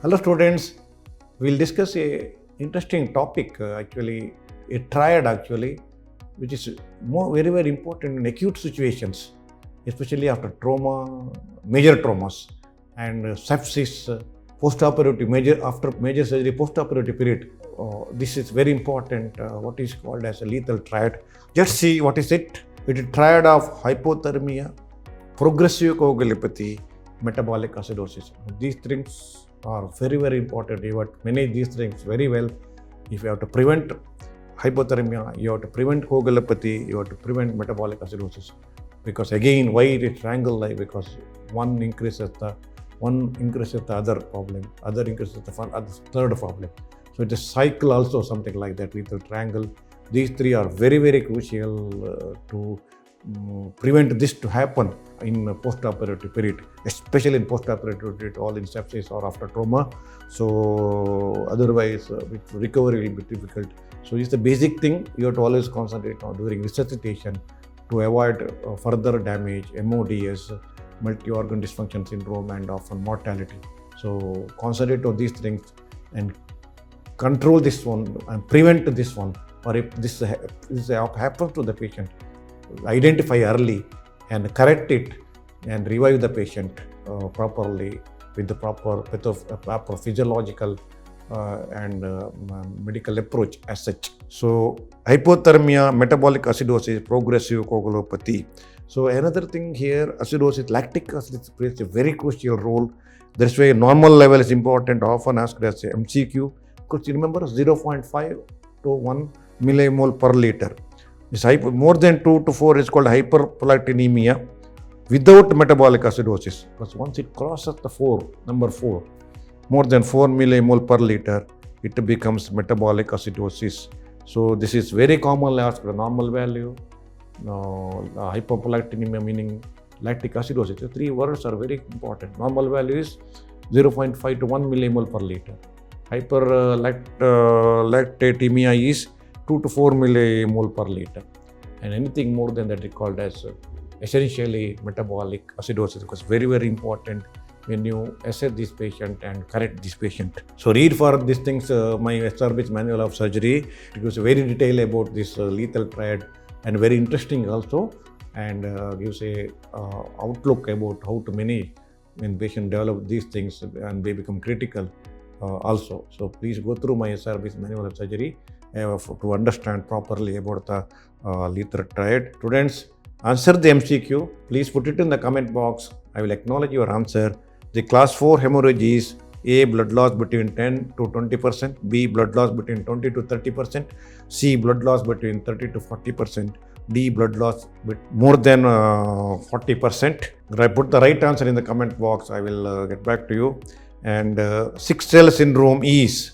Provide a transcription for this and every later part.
Hello students, we'll discuss a interesting topic actually, a triad actually, which is very important in acute situations, especially after trauma, major traumas and sepsis, post-operative, after major surgery, post-operative period. This is very important, what is called as a lethal triad. Just see what is it. It is a triad of hypothermia, progressive coagulopathy, metabolic acidosis. These things are very important. You have to manage these things very well. If you have to prevent hypothermia, you have to prevent coagulopathy, you have to prevent metabolic acidosis. Because again, why it is triangle like? Because one increases the other problem, other increases the third problem. So it is cycle also something like that with the triangle. These three are very crucial to prevent this to happen in post-operative period, especially in post-operative period, all in sepsis or after trauma. So otherwise, recovery will be difficult. So it's the basic thing you have to always concentrate on during resuscitation to avoid further damage, MODS, multi-organ dysfunction syndrome, and often mortality. So concentrate on these things and control this one and prevent this one. Or if this happens to the patient, identify early and correct it and revive the patient properly with the proper physiological and medical approach as such. So hypothermia, metabolic acidosis, progressive coagulopathy. So another thing here, acidosis, lactic acid plays a very crucial role. That's why normal level is important, often asked as a MCQ. Because you remember 0.5 to 1 millimole per liter. This more than 2 to 4 is called hyperprolactinemia without metabolic acidosis. Because once it crosses the number 4, more than 4 millimole per liter, it becomes metabolic acidosis. So this is very commonly asked, the normal value, hyperprolactinemia meaning lactic acidosis. The three words are very important. Normal value is 0.5 to 1 millimole per liter. Hyperlactatemia is 2 to 4 millimole per liter, and anything more than that is called as essentially metabolic acidosis, because very important when you assess this patient and correct this patient. So read for these things my SRB's manual of surgery. It gives very detail about this lethal triad and very interesting also, and gives a outlook about how to manage when patient develop these things and they become critical also. So please go through my SRB's manual of surgery to understand properly about the lethal triad. Students, answer the MCQ. Please put it in the comment box. I will acknowledge your answer. The class 4 hemorrhage is A, blood loss between 10 to 20%, B, blood loss between 20 to 30%, C, blood loss between 30 to 40%, D, blood loss more than 40%. I put the right answer in the comment box. I will get back to you. And 6-cell syndrome is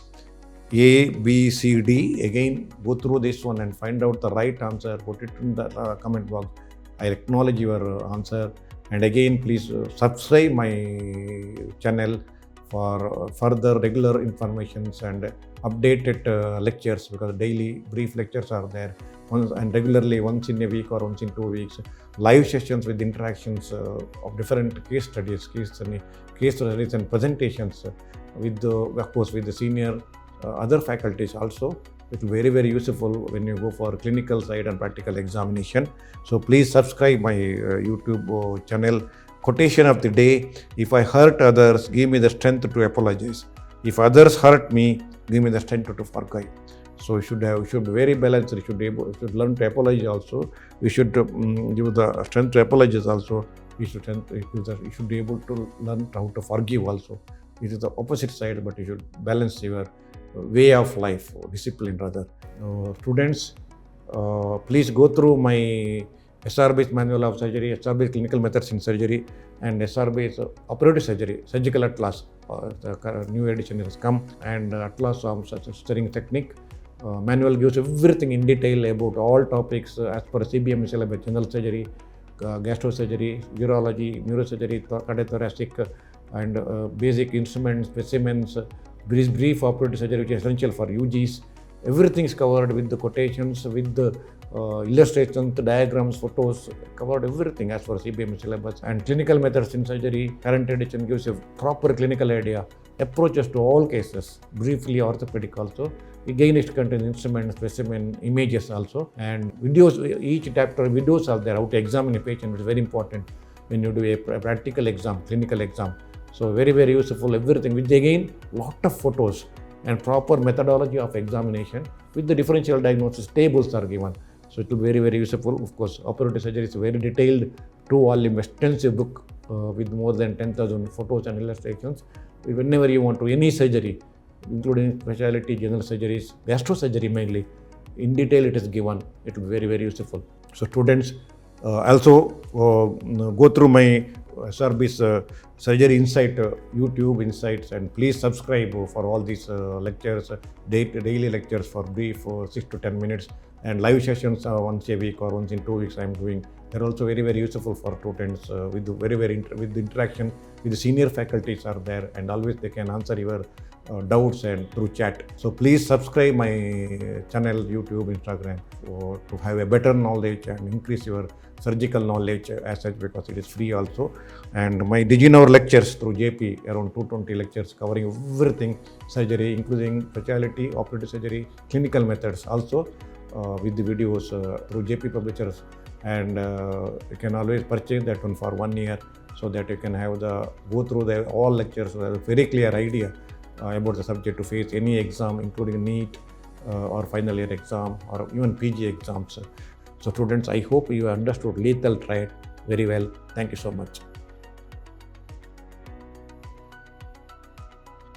A, B, C, D. Again, go through this one and find out the right answer. Put it in the comment box. I acknowledge your answer. And again, please subscribe my channel for further regular informations and updated lectures, because daily brief lectures are there, and regularly once in a week or once in 2 weeks, live sessions with interactions of different case studies and presentations with of course with the senior other faculties also. It will be very useful when you go for clinical side and practical examination. So please subscribe my YouTube channel. Quotation of the day: if I hurt others, give me the strength to apologize. If others hurt me, give me the strength to forgive. So you should be very balanced. You should learn to apologize also. You should give the strength to apologize also. You should be able to learn how to forgive also. It is the opposite side, but you should balance your way of life, or discipline rather. Students, please go through my SRB's manual of surgery, SRB's clinical methods in surgery, and SRB's operative surgery, surgical atlas. The new edition has come, and atlas of steering technique. Manual gives everything in detail about all topics as per CBM syllabus: general surgery, gastrosurgery, urology, neurosurgery, cardiothoracic, and basic instruments, specimens, brief operative surgery, which is essential for UGs. Everything is covered with the quotations, with the illustrations, diagrams, photos, covered everything as for CBM syllabus. And clinical methods in surgery, current edition gives a proper clinical idea approaches to all cases, briefly orthopedic also. We gain it contains instruments, specimen, images also, and videos. Each chapter videos are there how to examine a patient, which is very important when you do a practical exam, clinical exam. So very, very useful, everything, which again, lot of photos and proper methodology of examination with the differential diagnosis tables are given. So it will be very, very useful. Of course, operative surgery is a very detailed 2-volume extensive book with more than 10,000 photos and illustrations. Whenever you want to, any surgery, including specialty, general surgeries, gastro surgery mainly, in detail it is given. It will be very, very useful. So students also go through my SRB's Surgery Insight YouTube Insights, and please subscribe for all these lectures, daily lectures for brief 6 to 10 minutes, and live sessions once a week or once in 2 weeks I am doing. They're also very, very useful for students with very, with the interaction with the senior faculties are there, and always they can answer your doubts and through chat. So please subscribe my channel, YouTube, Instagram, to have a better knowledge and increase your surgical knowledge as such, because it is free also. And my DigiNow lectures through JP, around 220 lectures covering everything surgery, including specialty, operative surgery, clinical methods also, with the videos through JP Publishers. And you can always purchase that one for 1 year, so that you can have go through all lectures with a very clear idea about the subject to face any exam, including NEET or final year exam or even PG exams. So students, I hope you understood lethal triad very well. Thank you so much.